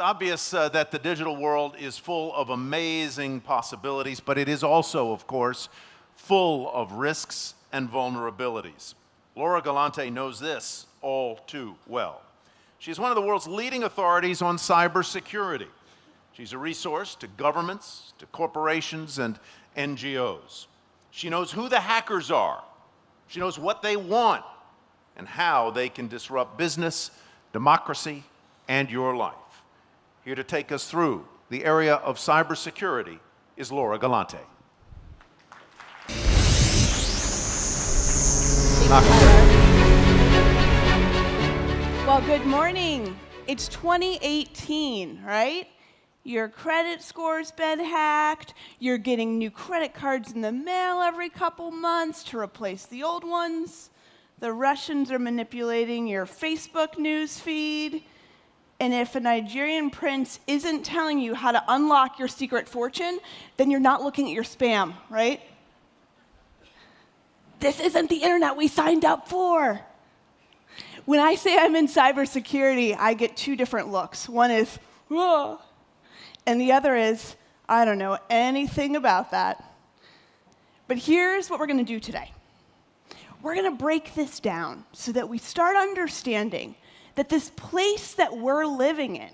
It's obvious that the digital world is full of amazing possibilities, but it is also, of course, full of risks and vulnerabilities. Laura Galante knows this all too well. She's one of the world's leading authorities on cybersecurity. She's a resource to governments, to corporations, and NGOs. She knows who the hackers are. She knows what they want and how they can disrupt business, democracy, and your life. Here to take us through the area of cybersecurity is Laura Galante. Well, good morning. It's 2018, right? Your credit score's been hacked. You're getting new credit cards in the mail every couple months to replace the old ones. The Russians are manipulating your Facebook news feed. And if a Nigerian prince isn't telling you how to unlock your secret fortune, then you're not looking at your spam, right? This isn't the internet we signed up for. When I say I'm in cybersecurity, I get two different looks. One is, whoa, and the other is, I don't know anything about that. But here's what we're going to do today. We're going to break this down so that we start understanding that this place that we're living in,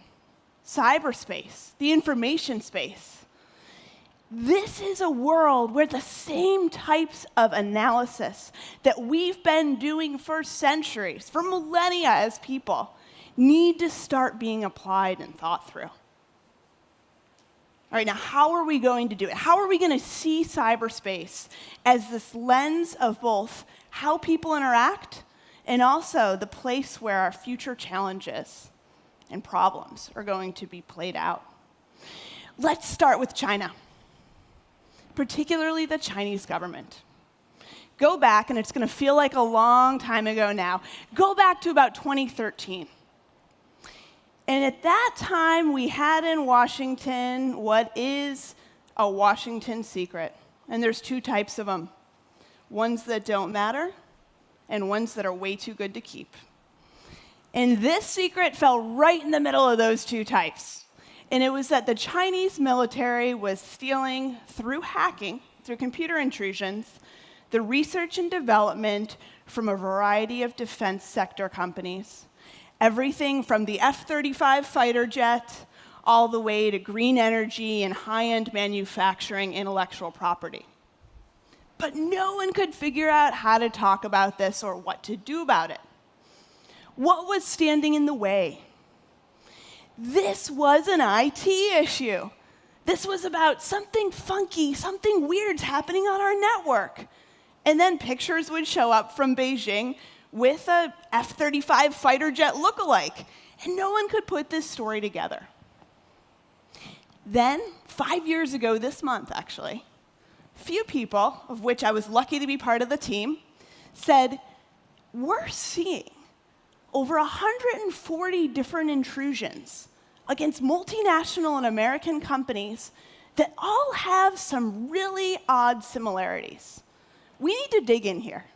cyberspace, the information space, this is a world where the same types of analysis that we've been doing for centuries, for millennia as people, need to start being applied and thought through. All right, now how are we going to do it? How are we going to see cyberspace as this lens of both how people interact and also the place where our future challenges and problems are going to be played out? Let's start with China, particularly the Chinese government. Go back, and it's going to feel like a long time ago now. Go back to about 2013. And at that time, we had in Washington what is a Washington secret. And there's two types of them. Ones that don't matter, and ones that are way too good to keep. And this secret fell right in the middle of those two types. And it was that the Chinese military was stealing, through hacking, through computer intrusions, the research and development from a variety of defense sector companies. Everything from the F-35 fighter jet all the way to green energy and high-end manufacturing intellectual property. But no one could figure out how to talk about this or what to do about it. What was standing in the way? This was an IT issue. This was about something funky, something weird's happening on our network. And then pictures would show up from Beijing with a F-35 fighter jet lookalike. And no one could put this story together. Then, 5 years ago this month, actually, few people, of which I was lucky to be part of the team, said, we're seeing over 140 different intrusions against multinational and American companies that all have some really odd similarities. We need to dig in here.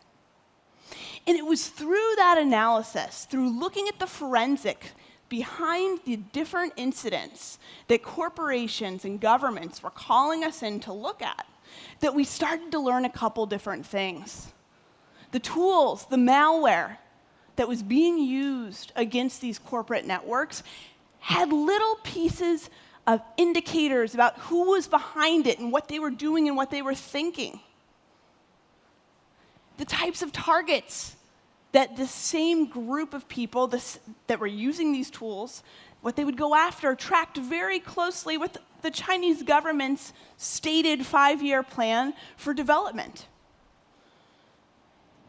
And it was through that analysis, through looking at the forensic behind the different incidents that corporations and governments were calling us in to look at, that we started to learn a couple different things. The tools, the malware that was being used against these corporate networks had little pieces of indicators about who was behind it and what they were doing and what they were thinking. The types of targets that the same group of people that were using these tools, what they would go after, tracked very closely with the Chinese government's stated 5-year plan for development.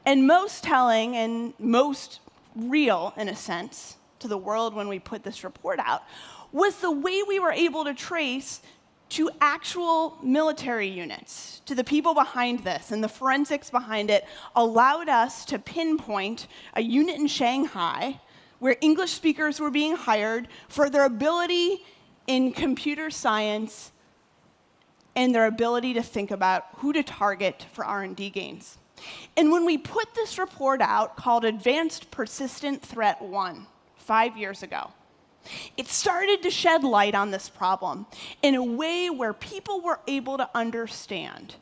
And most telling and most real, in a sense, to the world when we put this report out, was the way we were able to trace to actual military units, to the people behind this, and the forensics behind it allowed us to pinpoint a unit in Shanghai where English speakers were being hired for their ability in computer science and their ability to think about who to target for R&D gains. And when we put this report out called Advanced Persistent Threat 1, 5 years ago, It started to shed light on this problem in a way where people were able to understand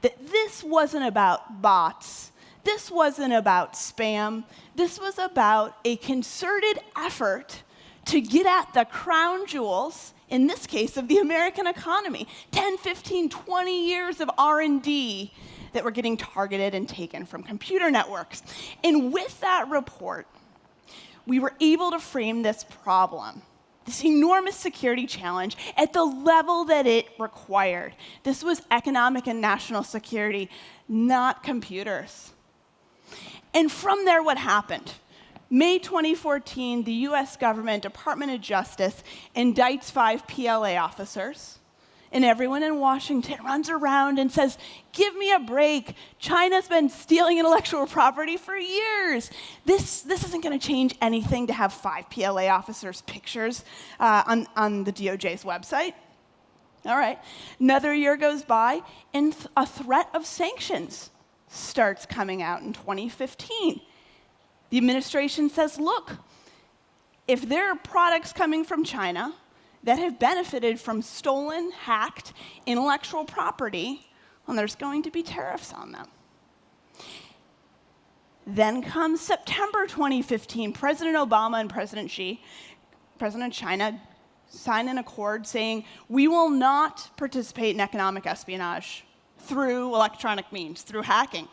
that this wasn't about bots, this wasn't about spam, this was about a concerted effort to get at the crown jewels, in this case, of the American economy. 10, 15, 20 years of R&D that were getting targeted and taken from computer networks. And with that report, we were able to frame this problem, this enormous security challenge, at the level that it required. This was economic and national security, not computers. And from there, what happened? May 2014, the US government, Department of Justice, indicts 5 PLA officers, and everyone in Washington runs around and says, give me a break. China's been stealing intellectual property for years. This isn't going to change anything to have 5 PLA officers' pictures on the DOJ's website. All right. Another year goes by, and a threat of sanctions starts coming out in 2015. The administration says, look, if there are products coming from China that have benefited from stolen, hacked intellectual property, well, there's going to be tariffs on them. Then comes September 2015. President Obama and President Xi, President of China, sign an accord saying, we will not participate in economic espionage through electronic means, through hacking.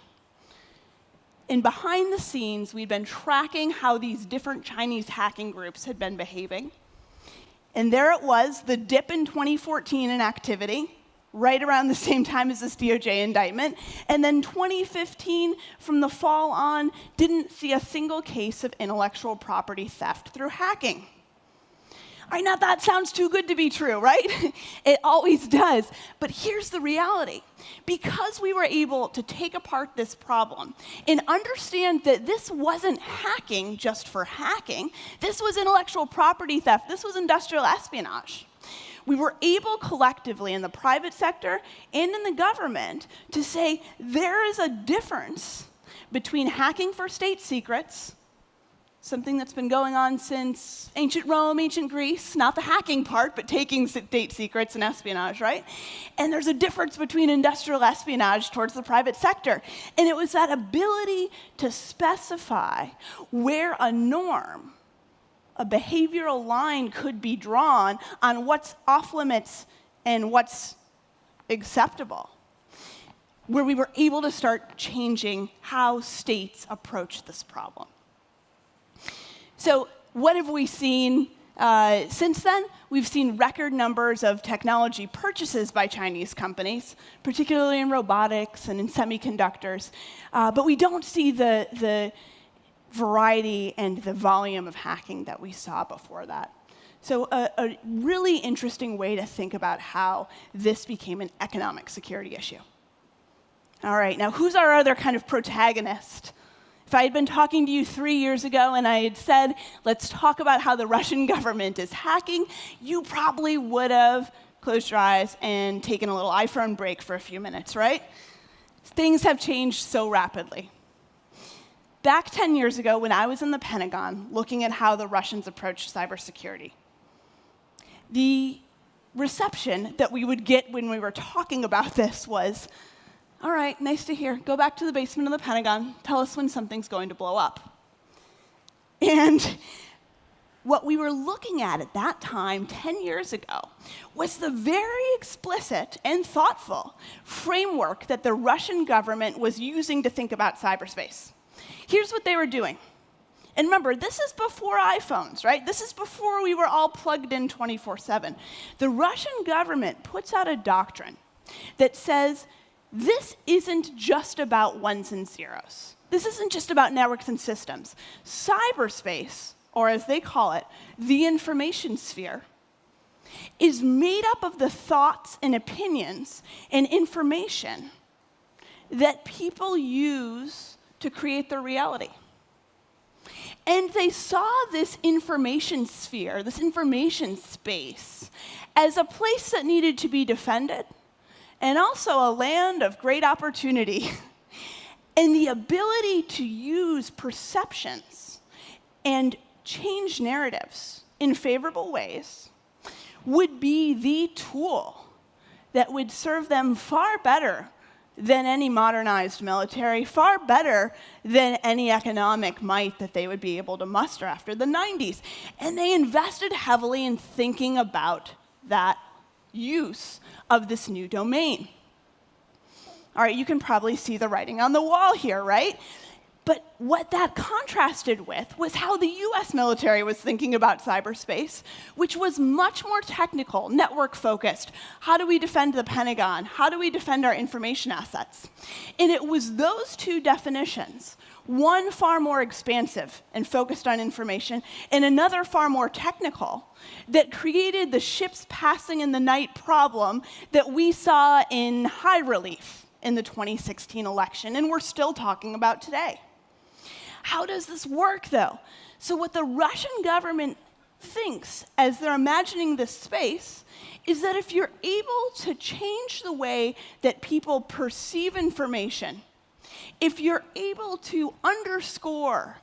And behind the scenes, we'd been tracking how these different Chinese hacking groups had been behaving. And there it was, the dip in 2014 in activity, right around the same time as this DOJ indictment. And then 2015, from the fall on, didn't see a single case of intellectual property theft through hacking. All right, now that sounds too good to be true, right? It always does. But here's the reality. Because we were able to take apart this problem and understand that this wasn't hacking just for hacking, this was intellectual property theft, this was industrial espionage. We were able collectively in the private sector and in the government to say there is a difference between hacking for state secrets, something that's been going on since ancient Rome, ancient Greece, not the hacking part, but taking state secrets and espionage, right? And there's a difference between industrial espionage towards the private sector. And it was that ability to specify where a norm, a behavioral line could be drawn on what's off limits and what's acceptable, where we were able to start changing how states approach this problem. So what have we seen since then? We've seen record numbers of technology purchases by Chinese companies, particularly in robotics and in semiconductors. But we don't see the variety and the volume of hacking that we saw before that. So a really interesting way to think about how this became an economic security issue. All right, now who's our other kind of protagonist? If I had been talking to you 3 years ago and I had said, let's talk about how the Russian government is hacking, you probably would have closed your eyes and taken a little iPhone break for a few minutes, right? Things have changed so rapidly. Back 10 years ago, when I was in the Pentagon looking at how the Russians approached cybersecurity, the reception that we would get when we were talking about this was, all right, nice to hear. Go back to the basement of the Pentagon. Tell us when something's going to blow up. And what we were looking at that time, 10 years ago, was the very explicit and thoughtful framework that the Russian government was using to think about cyberspace. Here's what they were doing. And remember, this is before iPhones, right? This is before we were all plugged in 24/7. The Russian government puts out a doctrine that says, this isn't just about ones and zeros. This isn't just about networks and systems. Cyberspace, or as they call it, the information sphere, is made up of the thoughts and opinions and information that people use to create their reality. And they saw this information sphere, this information space, as a place that needed to be defended, and also a land of great opportunity. And the ability to use perceptions and change narratives in favorable ways would be the tool that would serve them far better than any modernized military, far better than any economic might that they would be able to muster after the 90s. And they invested heavily in thinking about that use of this new domain. All right, you can probably see the writing on the wall here, right? But what that contrasted with was how the US military was thinking about cyberspace, which was much more technical, network-focused. How do we defend the Pentagon? How do we defend our information assets? And it was those two definitions, one far more expansive and focused on information, and another far more technical, that created the ships passing in the night problem that we saw in high relief in the 2016 election, and we're still talking about today. How does this work, though? So what the Russian government thinks as they're imagining this space is that if you're able to change the way that people perceive information, if you're able to underscore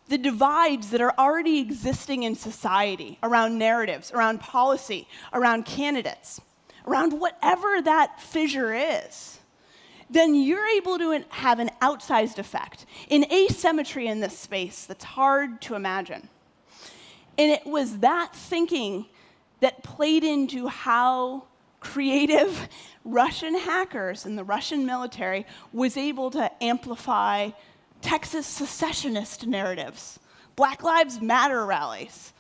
the divides that are already existing in society around narratives, around policy, around candidates, around whatever that fissure is, then you're able to have an outsized effect, an asymmetry in this space that's hard to imagine. And it was that thinking that played into how creative Russian hackers and the Russian military was able to amplify Texas secessionist narratives, Black Lives Matter rallies,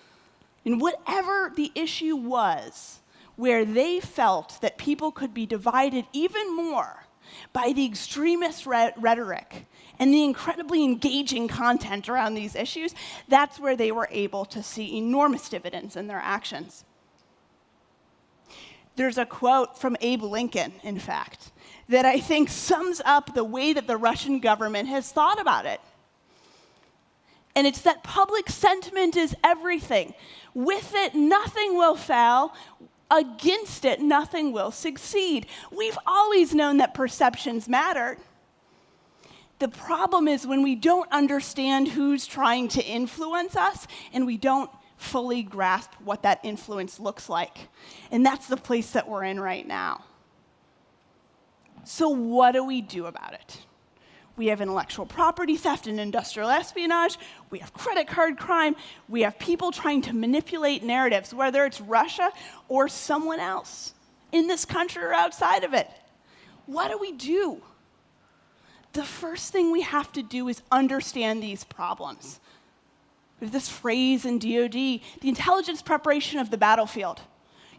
and whatever the issue was, where they felt that people could be divided even more by the extremist rhetoric and the incredibly engaging content around these issues, that's where they were able to see enormous dividends in their actions. There's a quote from Abe Lincoln, in fact, that I think sums up the way that the Russian government has thought about it. And it's that public sentiment is everything. With it, nothing will fail. Against it, nothing will succeed. We've always known that perceptions mattered. The problem is when we don't understand who's trying to influence us and we don't fully grasp what that influence looks like. And that's the place that we're in right now. So what do we do about it? We have intellectual property theft and industrial espionage. We have credit card crime. We have people trying to manipulate narratives, whether it's Russia or someone else in this country or outside of it. What do we do? The first thing we have to do is understand these problems. We have this phrase in DoD, the intelligence preparation of the battlefield.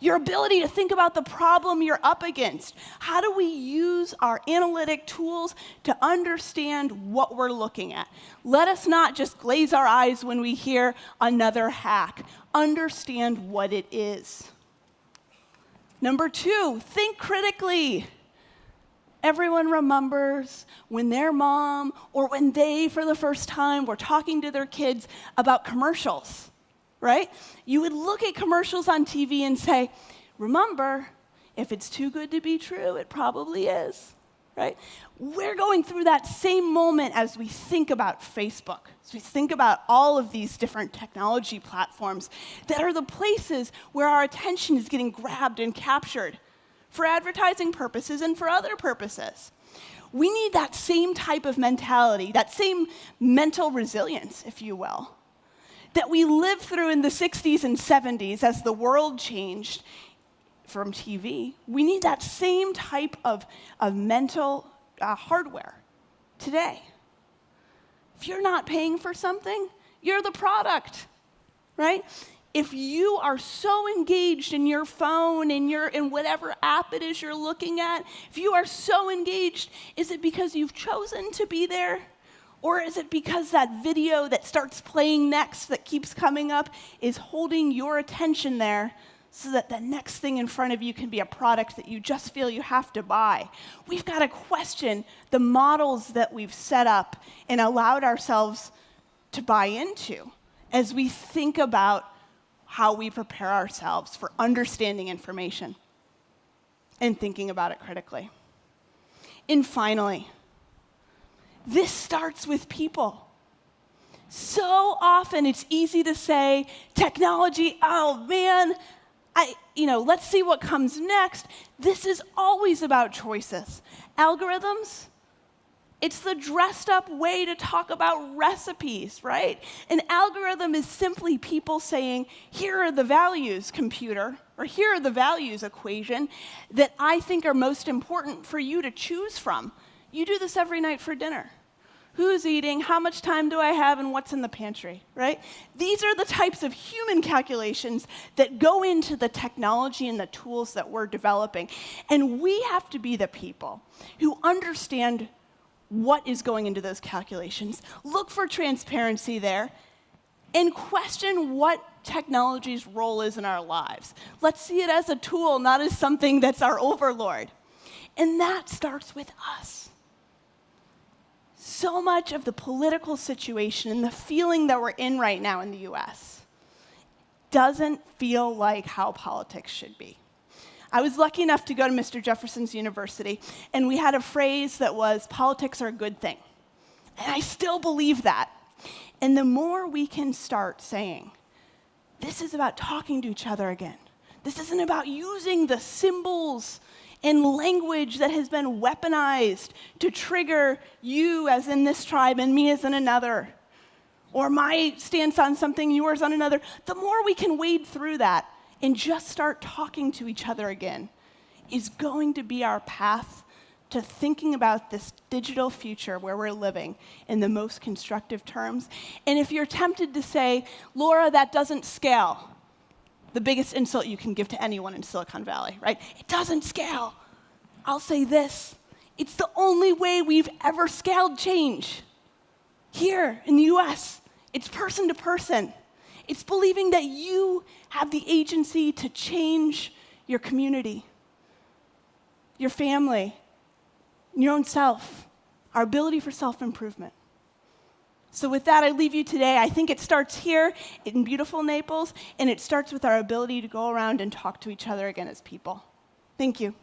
Your ability to think about the problem you're up against. How do we use our analytic tools to understand what we're looking at? Let us not just glaze our eyes when we hear another hack. Understand what it is. Number 2, think critically. Everyone remembers when their mom or when they, for the first time, were talking to their kids about commercials. Right? You would look at commercials on TV and say, remember, if it's too good to be true, it probably is. Right? We're going through that same moment as we think about Facebook, as we think about all of these different technology platforms that are the places where our attention is getting grabbed and captured for advertising purposes and for other purposes. We need that same type of mentality, that same mental resilience, if you will, that we lived through in the 60s and 70s as the world changed from TV. We need that same type of mental hardware today. If you're not paying for something, you're the product, right? If you are so engaged in your phone, in whatever app it is you're looking at, if you are so engaged, is it because you've chosen to be there? Or is it because that video that starts playing next, that keeps coming up, is holding your attention there so that the next thing in front of you can be a product that you just feel you have to buy? We've got to question the models that we've set up and allowed ourselves to buy into as we think about how we prepare ourselves for understanding information and thinking about it critically. And finally, this starts with people. So often it's easy to say, technology, oh man, let's see what comes next. This is always about choices. Algorithms, it's the dressed up way to talk about recipes, right? An algorithm is simply people saying, here are the values, computer, or here are the values, equation, that I think are most important for you to choose from. You do this every night for dinner. Who's eating, how much time do I have, and what's in the pantry, right? These are the types of human calculations that go into the technology and the tools that we're developing. And we have to be the people who understand what is going into those calculations, look for transparency there, and question what technology's role is in our lives. Let's see it as a tool, not as something that's our overlord. And that starts with us. So much of the political situation and the feeling that we're in right now in the US doesn't feel like how politics should be. I was lucky enough to go to Mr. Jefferson's University, and we had a phrase that was, politics are a good thing. And I still believe that. And the more we can start saying, this is about talking to each other again. This isn't about using the symbols and language that has been weaponized to trigger you as in this tribe and me as in another, or my stance on something, yours on another. The more we can wade through that and just start talking to each other again is going to be our path to thinking about this digital future where we're living in the most constructive terms. And if you're tempted to say, Laura, that doesn't scale, the biggest insult you can give to anyone in Silicon Valley, right? It doesn't scale. I'll say this, it's the only way we've ever scaled change. Here in the US, it's person to person. It's believing that you have the agency to change your community, your family, your own self, our ability for self-improvement. So with that, I leave you today. I think it starts here in beautiful Naples, and it starts with our ability to go around and talk to each other again as people. Thank you.